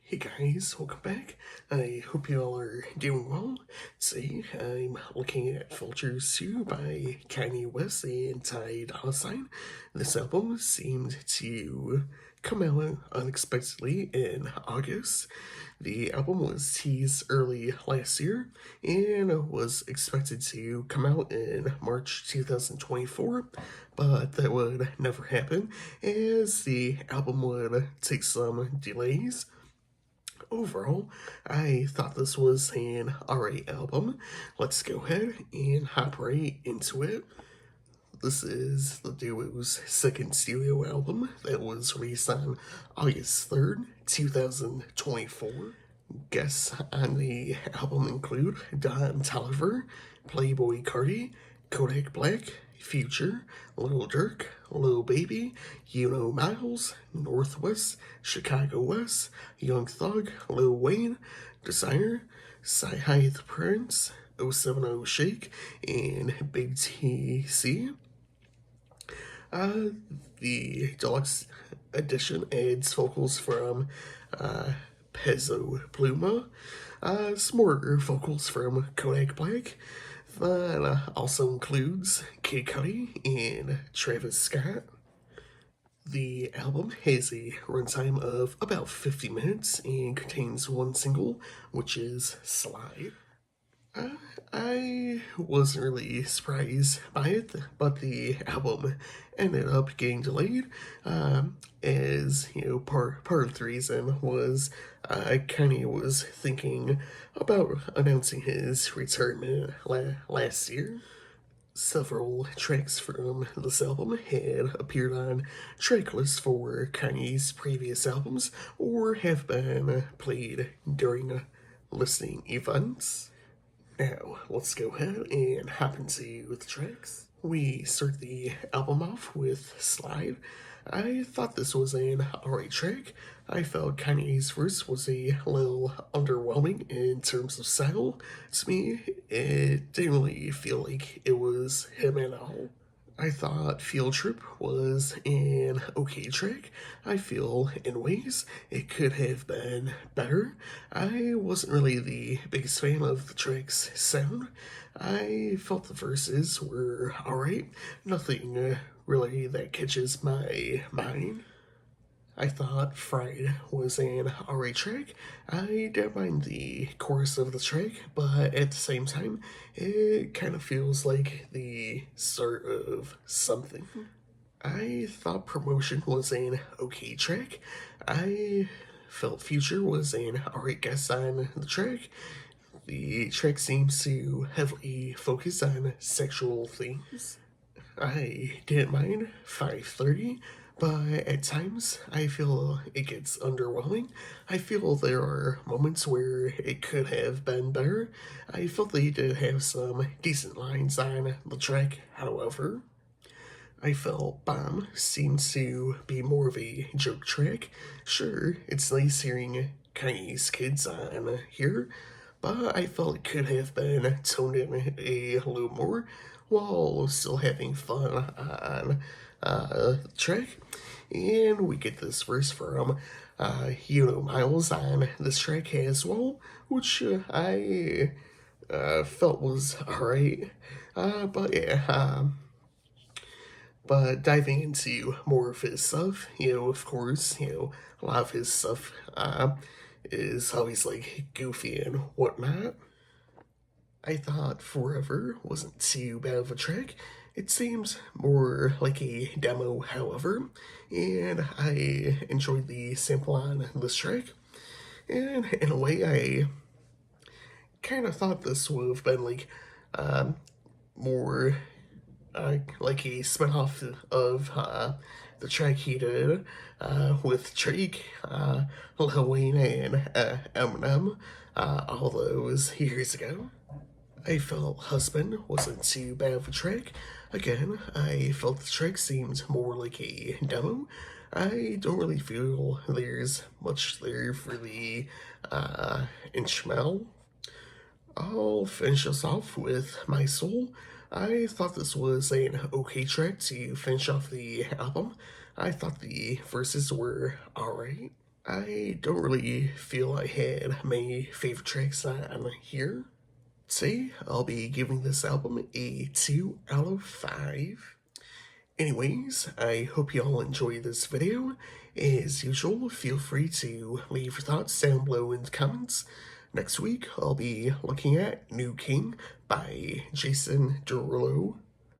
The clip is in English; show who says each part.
Speaker 1: Hey guys, welcome back. I hope you all are doing well. Today I'm looking at Vultures 2 by Kanye West and Ty Dolla $ign. This album seemed to come out unexpectedly in August. The album was teased early last year and was expected to come out in March 2024, but that would never happen as the album would take some delays. Overall, I thought this was an alright album. Let's go ahead and hop right into it. This is the duo's second studio album that was released on August 3rd, 2024. Guests on the album include Don Toliver, Playboy Cardi, Kodak Black, Future, Lil Durk, Lil Baby, Miles, Northwest, Chicago West, Young Thug, Lil Wayne, Designer, Sci-Hi the Prince, 070 Shake, and Big TC. The deluxe edition adds vocals from Pezzo Pluma, some more vocals from Kodak Black, that also includes Kid Cudi and Travis Scott. The album has a runtime of about 50 minutes and contains one single, which is Slide. I wasn't really surprised by it, but the album ended up getting delayed. As part of the reason was Kanye was thinking about announcing his retirement last year. Several tracks from this album had appeared on track lists for Kanye's previous albums or have been played during listening events. Now, let's go ahead and hop into the tracks. We start the album off with Slide. I thought this was an alright track. I felt Kanye's verse was a little underwhelming in terms of style. To me, it didn't really feel like it was him at all. I thought Field Trip was an okay track. I feel in ways it could have been better. I wasn't really the biggest fan of the track's sound. I felt the verses were alright, nothing really that catches my mind. I thought Fried was an alright track. I don't mind the chorus of the track, but at the same time, it kind of feels like the start of something. I thought Promotion was an okay track. I felt Future was an alright guest on the track. The track seems to heavily focus on sexual themes. I didn't mind 5:30, but at times I feel it gets underwhelming. I feel there are moments where it could have been better. I felt they did have some decent lines on the track, however. I felt Bomb seems to be more of a joke track. Sure, it's nice hearing Kanye's kids on here, but I felt it could have been toned in a little more while still having fun on the track. And we get this verse from Miles on this track as well, which I felt was alright. But yeah, but diving into more of his stuff, of course, a lot of his stuff is always like goofy and whatnot. I thought Forever wasn't too bad of a track. It seems more like a demo, however, and I enjoyed the sample on this track. And in a way, I kind of thought this would have been like more like a spin-off of the track he did with Drake, Lil Wayne, and Eminem all those years ago. I felt Husband wasn't too bad of a track. Again, I felt the track seemed more like a demo. I don't really feel there's much there for the instrumental. I'll finish us off with My Soul. I thought this was an okay track to finish off the album. I thought the verses were alright. I don't really feel I had my favorite tracks on here. Say, I'll be giving this album a 2 out of 5. Anyways, I hope you all enjoy this video. As usual, feel free to leave your thoughts down below in the comments. Next week, I'll be looking at New King by Jason Derulo.